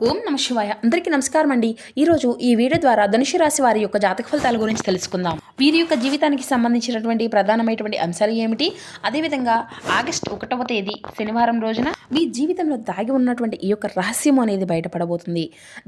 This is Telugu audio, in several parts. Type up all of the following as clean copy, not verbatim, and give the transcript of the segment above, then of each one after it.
ఓం నమ శివాయ. అందరికీ నమస్కారం అండి. ఈరోజు ఈ వీడియో ద్వారా ధనుసు రాశి వారి యొక్క జాతక ఫలితాల గురించి తెలుసుకుందాం. వీరి యొక్క జీవితానికి సంబంధించినటువంటి ప్రధానమైనటువంటి అంశాలు ఏమిటి, అదేవిధంగా ఆగస్టు 1వ తేదీ శనివారం రోజున మీ జీవితంలో దాగి ఉన్నటువంటి ఈ యొక్క రహస్యం అనేది బయటపడబోతుంది.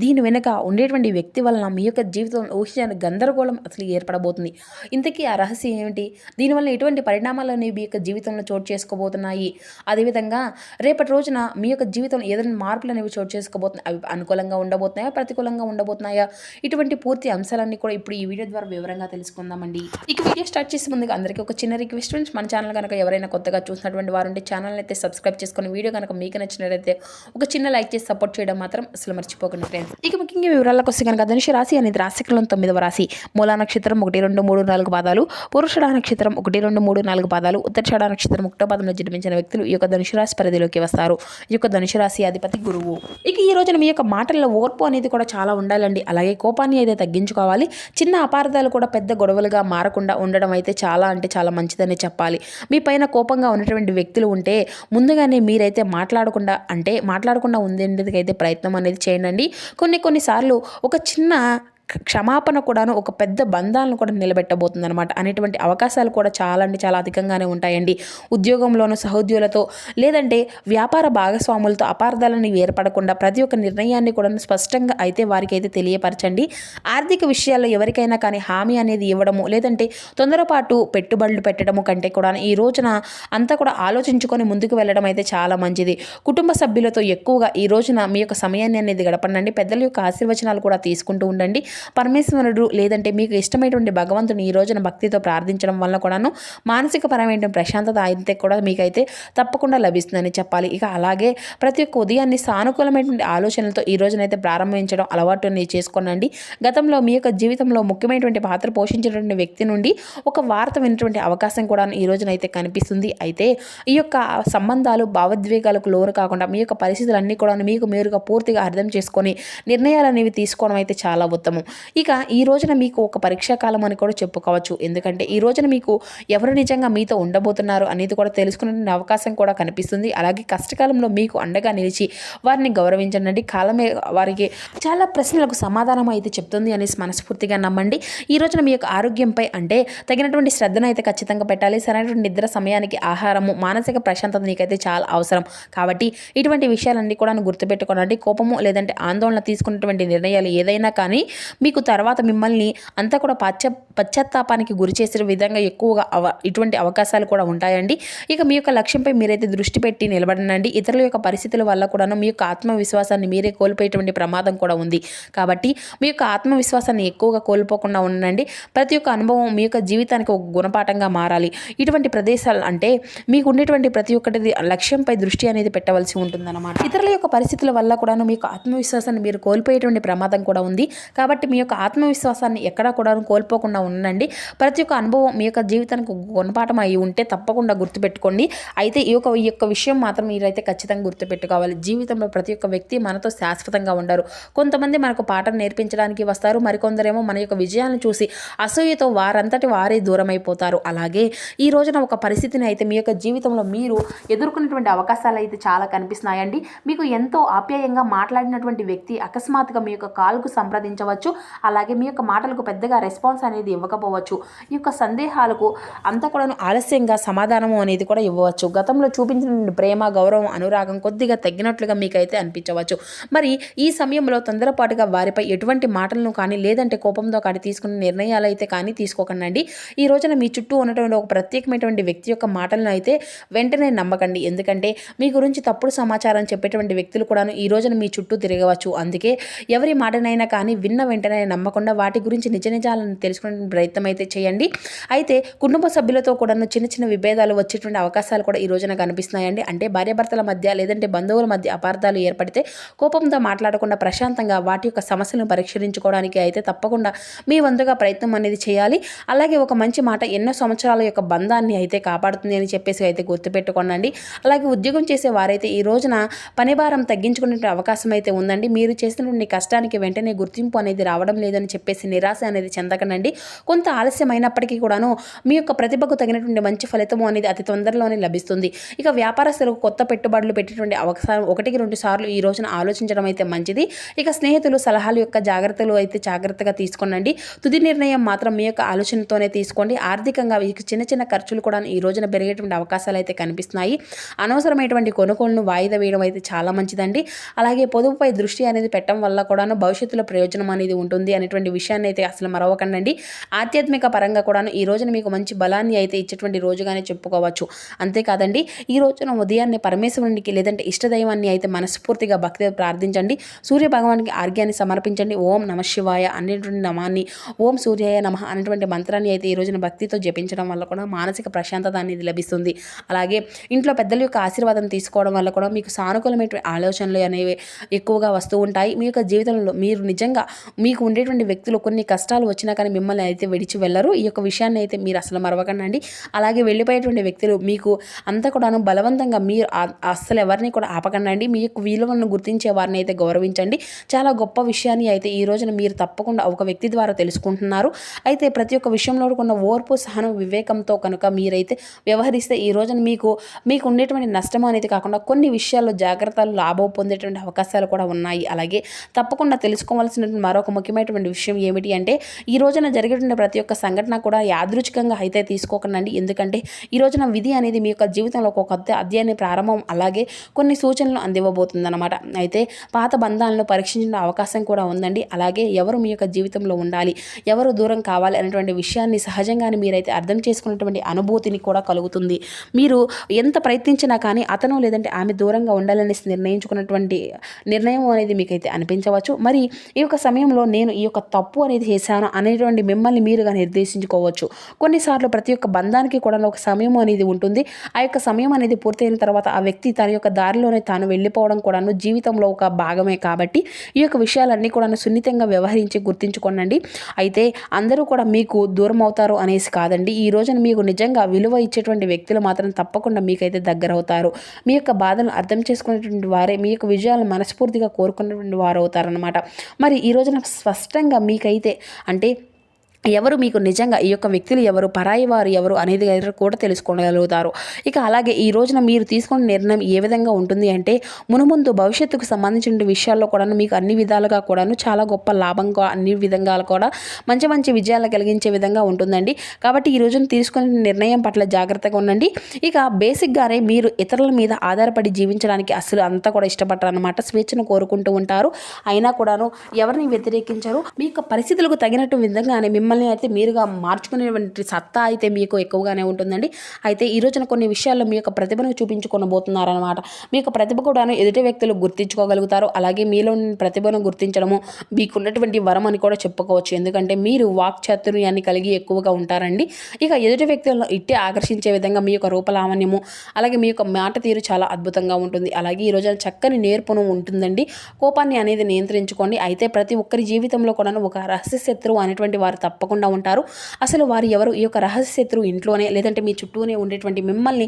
దీని వెనుక ఉండేటువంటి వ్యక్తి వలన మీ యొక్క జీవితంలో ఊహించని గందరగోళం అసలు ఏర్పడబోతుంది. ఇంతకీ ఆ రహస్యం ఏమిటి, దీనివల్ల ఎటువంటి పరిణామాలు అనేవి మీ యొక్క జీవితంలో చోటు చేసుకోబోతున్నాయి, అదేవిధంగా రేపటి రోజున మీ యొక్క జీవితంలో ఏదైనా మార్పులు అనేవి చోటు చేసుకోబోతున్నాయి, అవి అనుకూలంగా ఉండబోతున్నాయా, ప్రతికూలంగా ఉండబోతున్నాయా, ఇటువంటి పూర్తి అంశాలన్నీ కూడా ఇప్పుడు ఈ వీడియో ద్వారా వివరంగా తెలుసుకుందామండి. ఇక వీడియో స్టార్ట్ చేసే ముందుగా అందరికీ ఒక చిన్న రిక్వెస్ట్ ఫ్రెండ్స్, మన ఛానల్ కనుక ఎవరైనా కొత్తగా చూసినటువంటి వారు ఉంటే ఛానల్ అయితే సబ్స్క్రైబ్ చేసుకొని, వీడియో కనుక మీకు నచ్చినట్లయితే ఒక చిన్న లైక్ చేసి సపోర్ట్ చేయడం మాత్రం అసలు మర్చిపోకండి ఫ్రెండ్స్. ఇక ముఖ్యంగా వివరాలకు వస్తే కనుక ధనుసు రాశి అనేది రాశికలం 9వ రాశి. మూలా నక్షత్రం 1, 2, 3, 4 పాదాలు, పురుషుడ నక్షత్రం 1, 2, 3, 4 పాదాలు, ఉత్తరాషాఢ నక్షత్రం 1వ పాదంలో జన్మించిన వ్యక్తులు ఈ యొక్క ధనుసు రాశి పరిధిలోకి వస్తారు. ఈ యొక్క ధనుసు రాశి అధిపతి గురువు. ఇక ఈ రోజున మీ యొక్క మాటల్లో ఓర్పు అనేది కూడా చాలా ఉండాలండి. అలాగే కోపాన్ని అయితే తగ్గించుకోవాలి. చిన్న అపార్థాలు కూడా పెద్ద గొడవలుగా మారకుండా ఉండడం అయితే చాలా అంటే చాలా మంచిదని చెప్పాలి. మీ పైన కోపంగా ఉన్నటువంటి వ్యక్తులు ఉంటే ముందుగానే మీరైతే మాట్లాడకుండా ఉండేందుకైతే ప్రయత్నం అనేది చేయండి. కొన్నిసార్లు ఒక చిన్న క్షమాపణ కూడాను ఒక పెద్ద బంధాలను కూడా నిలబెట్టబోతుంది అనమాట. అనేటువంటి అవకాశాలు కూడా చాలా అంటే చాలా అధికంగానే ఉంటాయండి. ఉద్యోగంలోనూ సహోద్యోగులతో లేదంటే వ్యాపార భాగస్వాములతో అపార్థాలను ఏర్పడకుండా ప్రతి ఒక్క నిర్ణయాన్ని కూడా స్పష్టంగా అయితే వారికి అయితే తెలియపరచండి. ఆర్థిక విషయాల్లో ఎవరికైనా కానీ హామీ అనేది ఇవ్వడము, లేదంటే తొందరపాటు పెట్టుబడులు పెట్టడము కంటే కూడా ఈ రోజున అంతా కూడా ఆలోచించుకొని ముందుకు వెళ్ళడం అయితే చాలా మంచిది. కుటుంబ సభ్యులతో ఎక్కువగా ఈ రోజున మీ యొక్క సమయాన్ని అనేది గడపండి. పెద్దల యొక్క ఆశీర్వచనాలు కూడా తీసుకుంటూ ఉండండి. పరమేశ్వరుడు లేదంటే మీకు ఇష్టమైనటువంటి భగవంతుని ఈ రోజున భక్తితో ప్రార్థించడం వల్ల కూడాను మానసిక పరమైన ప్రశాంతత అయితే కూడా మీకైతే తప్పకుండా లభిస్తుందని చెప్పాలి. ఇక అలాగే ప్రతి ఒక్క ఉదయాన్ని సానుకూలమైనటువంటి ఆలోచనలతో ఈ రోజునైతే ప్రారంభించడం అలవాటుని చేసుకోనండి. గతంలో మీ యొక్క జీవితంలో ముఖ్యమైనటువంటి పాత్ర పోషించినటువంటి వ్యక్తి నుండి ఒక వార్త వినటువంటి అవకాశం కూడా ఈ రోజునైతే కనిపిస్తుంది. అయితే ఈ యొక్క సంబంధాలు భావోద్వేగాలకు లోను కాకుండా మీ యొక్క పరిస్థితులన్నీ కూడా మీకు మీరుగా పూర్తిగా అర్థం చేసుకొని నిర్ణయాలు అనేవి తీసుకోవడం అయితే చాలా ఉత్తమం. ఇక ఈ రోజున మీకు ఒక పరీక్షా కాలం అని కూడా చెప్పుకోవచ్చు. ఎందుకంటే ఈ రోజున మీకు ఎవరు నిజంగా మీతో ఉండబోతున్నారు అనేది కూడా తెలుసుకునే అవకాశం కూడా కనిపిస్తుంది. అలాగే కష్టకాలంలో మీకు అండగా నిలిచి వారిని గౌరవించండి. కాలమే వారికి చాలా ప్రశ్నలకు సమాధానం అయితే చెప్తుంది అనేసి మనస్ఫూర్తిగా నమ్మండి. ఈ రోజున మీ యొక్క ఆరోగ్యంపై అంటే తగినటువంటి శ్రద్ధను అయితే ఖచ్చితంగా పెట్టాలి. సరైనటువంటి నిద్ర సమయానికి ఆహారము, మానసిక ప్రశాంతత నీకైతే చాలా అవసరం. కాబట్టి ఇటువంటి విషయాలన్నీ కూడా గుర్తుపెట్టుకోనండి. కోపము లేదంటే ఆందోళన తీసుకున్నటువంటి నిర్ణయాలు ఏదైనా కానీ మీకు తర్వాత మిమ్మల్ని అంతా కూడా పశ్చాత్తాపానికి గురి చేసే విధంగా ఎక్కువగా ఇటువంటి అవకాశాలు కూడా ఉంటాయండి. ఇక మీ యొక్క లక్ష్యంపై మీరైతే దృష్టి పెట్టి నిలబడనండి. ఇతరుల యొక్క పరిస్థితుల వల్ల కూడా మీ యొక్క ఆత్మవిశ్వాసాన్ని మీరే కోల్పోయేటువంటి ప్రమాదం కూడా ఉంది. కాబట్టి మీ యొక్క ఆత్మవిశ్వాసాన్ని ఎక్కువగా కోల్పోకుండా ఉండండి. ప్రతి ఒక్క అనుభవం మీ యొక్క జీవితానికి ఒక గుణపాఠంగా మారాలి. ఇటువంటి ప్రదేశాలు అంటే మీకు ఉండేటువంటి ప్రతి ఒక్కటి లక్ష్యంపై దృష్టి అనేది పెట్టవలసి ఉంటుందన్నమాట. ఇతరుల యొక్క పరిస్థితుల వల్ల కూడా మీ యొక్క ఆత్మవిశ్వాసాన్ని మీరు కోల్పోయేటువంటి ప్రమాదం కూడా ఉంది. కాబట్టి మీ యొక్క ఆత్మవిశ్వాసాన్ని ఎక్కడా కూడా కోల్పోకుండా ఉండండి. ప్రతి ఒక్క అనుభవం మీ యొక్క జీవితానికి గుణపాఠం అయి ఉంటే తప్పకుండా గుర్తుపెట్టుకోండి. అయితే ఈ యొక్క విషయం మాత్రం మీరైతే ఖచ్చితంగా గుర్తుపెట్టుకోవాలి. జీవితంలో ప్రతి ఒక్క వ్యక్తి మనతో శాశ్వతంగా ఉండరు. కొంతమంది మనకు పాఠం నేర్పించడానికి వస్తారు, మరికొందరేమో మన యొక్క విజయాలను చూసి అసూయతో వారంతటి వారే దూరం అయిపోతారు. అలాగే ఈ రోజున ఒక పరిస్థితిని అయితే మీ యొక్క జీవితంలో మీరు ఎదుర్కొన్నటువంటి అవకాశాలు అయితే చాలా కనిపిస్తున్నాయండి. మీకు ఎంతో ఆప్యాయంగా మాట్లాడినటువంటి వ్యక్తి అకస్మాత్తుగా మీ యొక్క కాల్కు సంప్రదించవచ్చు. అలాగే మీ యొక్క మాటలకు పెద్దగా రెస్పాన్స్ అనేది ఇవ్వకపోవచ్చు. ఈ యొక్క సందేహాలకు అంతా కూడా ఆలస్యంగా సమాధానము అనేది కూడా ఇవ్వవచ్చు. గతంలో చూపించిన ప్రేమ, గౌరవం, అనురాగం కొద్దిగా తగ్గినట్లుగా మీకైతే అనిపించవచ్చు. మరి ఈ సమయంలో తొందరపాటుగా వారిపై ఎటువంటి మాటలను కానీ లేదంటే కోపంతో కానీ తీసుకున్న నిర్ణయాలు అయితే కానీ తీసుకోకండి. ఈ రోజున మీ చుట్టూ ఉన్నటువంటి ఒక ప్రత్యేకమైనటువంటి వ్యక్తి యొక్క మాటలను అయితే వెంటనే నమ్మకండి. ఎందుకంటే మీ గురించి తప్పుడు సమాచారం చెప్పేటువంటి వ్యక్తులు కూడా ఈ రోజున మీ చుట్టూ తిరగవచ్చు. అందుకే ఎవరి మాటనైనా కానీ విన్న వెంటనే నమ్మకుండా వాటి గురించి నిజాలను తెలుసుకునే ప్రయత్నం అయితే చేయండి. అయితే కుటుంబ సభ్యులతో కూడా చిన్న చిన్న విభేదాలు వచ్చేటువంటి అవకాశాలు కూడా ఈ రోజున కనిపిస్తున్నాయండి. అంటే భార్యాభర్తల మధ్య లేదంటే బంధువుల మధ్య అపార్థాలు ఏర్పడితే కోపంతో మాట్లాడకుండా ప్రశాంతంగా వాటి యొక్క సమస్యలను పరిష్కరించుకోవడానికి అయితే తప్పకుండా మీ వంతుగా ప్రయత్నం అనేది చేయాలి. అలాగే ఒక మంచి మాట ఎన్నో సంవత్సరాల యొక్క బంధాన్ని అయితే కాపాడుతుంది అని చెప్పేసి అయితే గుర్తుపెట్టుకోండి. అలాగే ఉద్యోగం చేసే వారైతే ఈ రోజున పని భారం తగ్గించుకునే అవకాశం అయితే ఉందండి. మీరు చేసినటువంటి కష్టానికి వెంటనే గుర్తింపు అనేది రావడం లేదని చెప్పేసి నిరాశ అనేది చెందకండి. కొంత ఆలస్యమైనప్పటికీ కూడాను మీ యొక్క ప్రతిభకు తగినటువంటి మంచి ఫలితము అనేది అతి తొందరలోనే లభిస్తుంది. ఇక వ్యాపారస్తులకు కొత్త పెట్టుబడులు పెట్టేటువంటి అవకాశం 1-2 సార్లు ఈ రోజున ఆలోచించడం అయితే మంచిది. ఇక స్నేహితులు సలహాల యొక్క జాగ్రత్తలు అయితే జాగ్రత్తగా తీసుకోండి. తుది నిర్ణయం మాత్రం మీ యొక్క ఆలోచనతోనే తీసుకోండి. ఆర్థికంగా చిన్న చిన్న ఖర్చులు కూడా ఈ రోజున పెరిగేటువంటి అవకాశాలు అయితే కనిపిస్తున్నాయి. అనవసరమైనటువంటి కొనుగోలును వాయిదా వేయడం అయితే చాలా మంచిదండి. అలాగే పొదుపుపై దృష్టి అనేది పెట్టడం వల్ల కూడాను భవిష్యత్తులో ప్రయోజనం అనేది ఉంటుంది అనేటువంటి విషయాన్ని అయితే అసలు మరవకండి. ఆధ్యాత్మిక పరంగా కూడాను ఈ రోజున మీకు మంచి బలాన్ని అయితే ఇచ్చేటువంటి రోజుగానే చెప్పుకోవచ్చు. అంతేకాదండి, ఈ రోజున ఉదయాన్నే పరమేశ్వరునికి లేదంటే ఇష్టదైవాన్ని అయితే మనస్ఫూర్తిగా భక్తితో ప్రార్థించండి. సూర్య భగవానికి ఆర్ఘ్యాన్ని సమర్పించండి. ఓం నమ శివాయ అనేటువంటి నామాన్ని, ఓం సూర్యాయ నమః అనేటువంటి మంత్రాన్ని అయితే ఈ రోజున భక్తితో జపించడం వల్ల కూడా మానసిక ప్రశాంతత అనేది లభిస్తుంది. అలాగే ఇంట్లో పెద్దల యొక్క ఆశీర్వాదం తీసుకోవడం వల్ల కూడా మీకు సానుకూలమైన ఆలోచనలు అనేవి ఎక్కువగా వస్తూ ఉంటాయి. మీ యొక్క జీవితంలో మీరు నిజంగా మీకు ఉండేటువంటి వ్యక్తులు కొన్ని కష్టాలు వచ్చినా కానీ మిమ్మల్ని అయితే విడిచి వెళ్ళరు. ఈ యొక్క విషయాన్ని అయితే మీరు అసలు మరవకండి. అలాగే వెళ్ళిపోయేటువంటి వ్యక్తులు మీకు అంతా కూడాను బలవంతంగా మీరు అస్సలు ఎవరిని కూడా ఆపకండి. మీ యొక్క విలువలను గుర్తించే వారిని అయితే గౌరవించండి. చాలా గొప్ప విషయాన్ని అయితే ఈ రోజున మీరు తప్పకుండా ఒక వ్యక్తి ద్వారా తెలుసుకుంటున్నారు. అయితే ప్రతి ఒక్క విషయంలో ఉన్న ఓర్పు, సహనం, వివేకంతో కనుక మీరైతే వ్యవహరిస్తే ఈ రోజున మీకు ఉండేటువంటి నష్టం అనేది కాకుండా కొన్ని విషయాల్లో జాగ్రత్తలు లాభం పొందేటువంటి అవకాశాలు కూడా ఉన్నాయి. అలాగే తప్పకుండా తెలుసుకోవాల్సినటువంటి మరొక ముఖ్యమైనటువంటి విషయం ఏమిటి అంటే, ఈ రోజున జరిగేటువంటి ప్రతి ఒక్క సంఘటన కూడా యాదృచ్ఛికంగా అయితే తీసుకోకండి. ఎందుకంటే ఈ రోజున విధి అనేది మీ యొక్క జీవితంలో ఒక కొత్త అధ్యాయాన్ని ప్రారంభం, అలాగే కొన్ని సూచనలు అందివ్వబోతుందన్నమాట. అయితే పాత బంధాలను పరీక్షించిన అవకాశం కూడా ఉందండి. అలాగే ఎవరు మీ యొక్క జీవితంలో ఉండాలి, ఎవరు దూరం కావాలి అనేటువంటి విషయాన్ని సహజంగానే మీరైతే అర్థం చేసుకున్నటువంటి అనుభూతిని కూడా కలుగుతుంది. మీరు ఎంత ప్రయత్నించినా కానీ అతను లేదంటే ఆమె దూరంగా ఉండాలని నిర్ణయించుకున్నటువంటి నిర్ణయం అనేది మీకైతే అనిపించవచ్చు. మరి ఈ యొక్క సమయంలో నేను ఈ యొక్క తప్పు అనేది చేశాను అనేటువంటి మిమ్మల్ని మీరుగా నిర్దేశించుకోవచ్చు. కొన్నిసార్లు ప్రతి ఒక్క బంధానికి కూడా ఒక సమయం అనేది ఉంటుంది. ఆ యొక్క సమయం అనేది పూర్తయిన తర్వాత ఆ వ్యక్తి తన యొక్క దారిలోనే తాను వెళ్ళిపోవడం కూడాను జీవితంలో ఒక భాగమే. కాబట్టి ఈ యొక్క విషయాలన్నీ కూడా సున్నితంగా వ్యవహరించి గుర్తించుకోనండి. అయితే అందరూ కూడా మీకు దూరం అవుతారు అనేసి కాదండి. ఈ రోజున మీకు నిజంగా విలువ ఇచ్చేటువంటి వ్యక్తులు మాత్రం తప్పకుండా మీకైతే దగ్గర అవుతారు. మీ యొక్క బాధలను అర్థం చేసుకునేటువంటి వారే మీ యొక్క విజయాలను మనస్ఫూర్తిగా కోరుకున్నటువంటి వారు అవుతారనమాట. మరి ఈ రోజున స్పష్టంగా మీకైతే అంటే ఎవరు మీకు నిజంగా ఈ యొక్క వ్యక్తులు ఎవరు, పరాయి వారు ఎవరు అనేది కూడా తెలుసుకోగలుగుతారు. ఇక అలాగే ఈ రోజున మీరు తీసుకున్న నిర్ణయం ఏ విధంగా ఉంటుంది అంటే, మునుముందు భవిష్యత్తుకు సంబంధించిన విషయాల్లో కూడా మీకు అన్ని విధాలుగా కూడాను చాలా గొప్ప లాభంగా అన్ని విధంగా కూడా మంచి మంచి విజయాలు కలిగించే విధంగా ఉంటుందండి. కాబట్టి ఈ రోజున తీసుకున్న నిర్ణయం పట్ల జాగ్రత్తగా ఉండండి. ఇక బేసిక్గానే మీరు ఇతరుల మీద ఆధారపడి జీవించడానికి అసలు అంతా కూడా ఇష్టపడరు అనమాట. స్వేచ్ఛను కోరుకుంటూ ఉంటారు. అయినా కూడాను ఎవరిని వ్యతిరేకించరు. మీ యొక్క పరిస్థితులకు తగినట్టు విధంగానే మిమ్మల్ని అయితే మీరుగా మార్చుకునేటువంటి సత్తా అయితే మీకు ఎక్కువగానే ఉంటుందండి. అయితే ఈ రోజున కొన్ని విషయాల్లో మీ యొక్క ప్రతిభను చూపించుకోబోతున్నారనమాట. మీ యొక్క ప్రతిభ కూడాను ఎదుటి వ్యక్తులు గుర్తించుకోగలుగుతారు. అలాగే మీలో ప్రతిభను గుర్తించడము మీకున్నటువంటి వరం అని కూడా చెప్పుకోవచ్చు. ఎందుకంటే మీరు వాక్ చాతుర్యాన్ని కలిగి ఎక్కువగా ఉంటారండి. ఇక ఎదుటి వ్యక్తులను ఇట్టే ఆకర్షించే విధంగా మీ యొక్క రూపలావణ్యము, అలాగే మీ యొక్క మాట తీరు చాలా అద్భుతంగా ఉంటుంది. అలాగే ఈ రోజున చక్కని నేర్పును ఉంటుందండి. కోపాన్ని అనేది నియంత్రించుకోండి. అయితే ప్రతి ఒక్కరి జీవితంలో కూడా ఒక రహస్య శత్రువు అనేటువంటి వారు తప్పకుండా ఉంటారు. అసలు వారు ఎవరు? ఈ యొక్క రహస్య శత్రువు ఇంట్లోనే లేదంటే మీ చుట్టూనే ఉండేటువంటి మిమ్మల్ని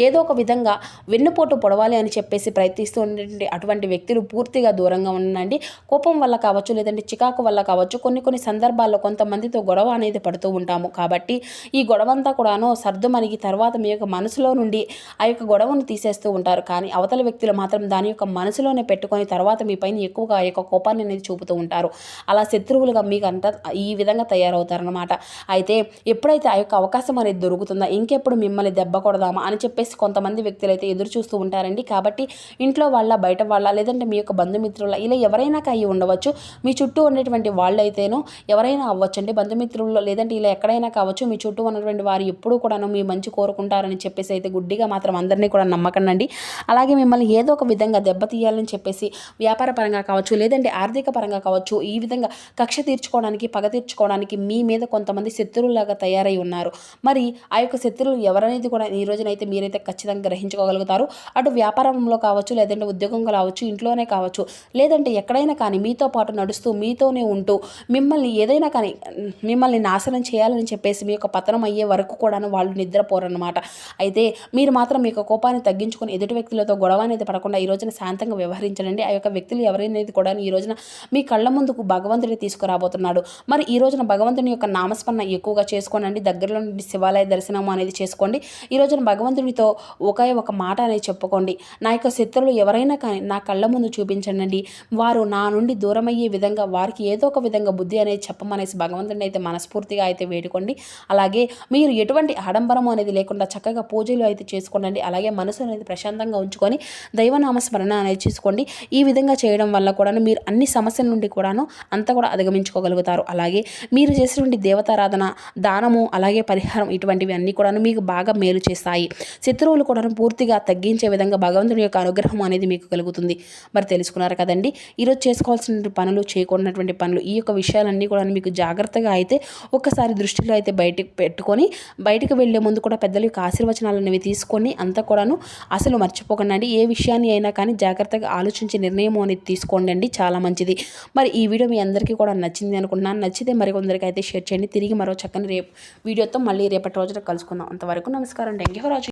ఏదో ఒక విధంగా వెన్నుపోటు పొడవాలి అని చెప్పేసి ప్రయత్నిస్తూ ఉండేటువంటి అటువంటి వ్యక్తులు పూర్తిగా దూరంగా ఉండండి. కోపం వల్ల కావచ్చు, లేదంటే చికాకు వల్ల కావచ్చు, కొన్ని సందర్భాల్లో కొంతమందితో గొడవ అనేది పడుతూ ఉంటాము. కాబట్టి ఈ గొడవంతా కూడాను సర్దుమణిగి తర్వాత మీ యొక్క మనసులో నుండి ఆ యొక్క గొడవను తీసేస్తూ ఉంటారు. కానీ అవతల వ్యక్తులు మాత్రం దాని యొక్క మనసులోనే పెట్టుకొని తర్వాత మీ పైన ఎక్కువగా ఆ యొక్క కోపాన్ని అనేది చూపుతూ ఉంటారు. అలా శత్రువులుగా మీకు అంతా ఈ విధంగా తయారవుతారనమాట. అయితే ఎప్పుడైతే ఆ యొక్క అవకాశం అనేది దొరుకుతుందో ఇంకెప్పుడు మిమ్మల్ని దెబ్బ కొడదామా అని చెప్పేసి కొంతమంది వ్యక్తులు అయితే ఎదురు చూస్తూ ఉంటారండి. కాబట్టి ఇంట్లో వాళ్ళ, బయట వాళ్ళ, లేదంటే మీ యొక్క బంధుమిత్రుల ఇలా ఎవరైనా అయ్యి ఉండవచ్చు. మీ చుట్టూ ఉన్నటువంటి వాళ్ళు అయితేనో ఎవరైనా అవ్వచ్చు అండి, బంధుమిత్రుల్లో లేదంటే ఇలా ఎక్కడైనా కావచ్చు. మీ చుట్టూ ఉన్నటువంటి వారు ఎప్పుడు కూడాను మీ మంచి కోరుకుంటారని చెప్పేసి అయితే గుడ్డిగా మాత్రం అందరినీ కూడా నమ్మకండి. అలాగే మిమ్మల్ని ఏదో ఒక విధంగా దెబ్బతీయాలని చెప్పేసి వ్యాపార పరంగా కావచ్చు, లేదంటే ఆర్థిక పరంగా కావచ్చు, ఈ విధంగా కక్ష తీర్చుకోవడానికి, పగ తీర్చుకోవడానికి మీ మీద కొంతమంది శత్రువులాగా తయారై ఉన్నారు. మరి ఆ యొక్క శత్రువులు ఎవరనేది కూడా ఈ రోజునైతే మీరైతే ఖచ్చితంగా గ్రహించుకోగలుగుతారు. అటు వ్యాపారంలో కావచ్చు, లేదంటే ఉద్యోగంలో కావచ్చు, ఇంట్లోనే కావచ్చు, లేదంటే ఎక్కడైనా కానీ మీతో పాటు నడుస్తూ మీతోనే ఉంటూ మిమ్మల్ని ఏదైనా కానీ మిమ్మల్ని నాశనం చేయాలని చెప్పేసి మీ యొక్క పతనం అయ్యే వరకు కూడాను వాళ్ళు నిద్రపోరన్నమాట. అయితే మీరు మాత్రం మీ యొక్క కోపాన్ని తగ్గించుకొని ఎదుటి వ్యక్తులతో గొడవ అనేది పడకుండా ఈ రోజున శాంతంగా వ్యవహరించండి. ఆ యొక్క వ్యక్తులు ఎవరైనది కూడా ఈ రోజున మీ కళ్ళ ముందుకు భగవంతుడి తీసుకురాబోతున్నాడు. మరి ఈ రోజున భగవంతుని యొక్క నామస్మరణ ఎక్కువగా చేసుకోనండి. దగ్గరలో నుండి శివాలయ దర్శనం అనేది చేసుకోండి. ఈ రోజున భగవంతునితో ఒకే ఒక మాట అనేది చెప్పుకోండి. నా యొక్క శత్రువులు ఎవరైనా కానీ నా కళ్ళ ముందు చూపించండి. వారు నా నుండి దూరమయ్యే విధంగా వారికి ఏదో ఒక విధంగా బుద్ధి అనేది చెప్పమనేసి భగవంతుడిని అయితే మనస్ఫూర్తిగా అయితే వేడుకోండి. అలాగే మీరు ఎటువంటి ఆడంబరం అనేది లేకుండా చక్కగా పూజలు అయితే చేసుకోండి. అలాగే మనసు అనేది ప్రశాంతంగా ఉంచుకొని దైవనామస్మరణ అనేది చేసుకోండి. ఈ విధంగా చేయడం వల్ల కూడా మీరు అన్ని సమస్యల నుండి కూడాను అంతా కూడా అధిగమించుకోగలుగుతారు. అలాగే మీరు చేసినటువంటి దేవతారాధన, దానము, అలాగే పరిహారం ఇటువంటివి అన్నీ కూడా మీకు బాగా మేలు చేస్తాయి. శత్రువులు కూడా పూర్తిగా తగ్గించే విధంగా భగవంతుని యొక్క అనుగ్రహం అనేది మీకు కలుగుతుంది. మరి తెలుసుకున్నారు కదండి. ఈరోజు చేసుకోవాల్సిన పనులు, చేయకూడనటువంటి పనులు, ఈ యొక్క విషయాలన్నీ కూడా మీకు జాగ్రత్తగా అయితే ఒక్కసారి దృష్టిలో అయితే బయటకు పెట్టుకొని బయటకు వెళ్ళే ముందు కూడా పెద్దల యొక్క ఆశీర్వచనాలు అనేవి తీసుకొని అంతా కూడాను అసలు మర్చిపోకండి. ఏ విషయాన్ని అయినా కానీ జాగ్రత్తగా ఆలోచించి నిర్ణయం అనేది తీసుకోండి అండి, చాలా మంచిది. మరి ఈ వీడియో మీ అందరికీ కూడా నచ్చింది అనుకుంటున్నాను. నచ్చితే మరికొందరికి అయితే షేర్ చేయండి. తిరిగి మరో చక్కని వీడియోతో మళ్ళీ రేపటి రోజున కలుసుకుందాం. అంతవరకు నమస్కారం. Thank you for watching.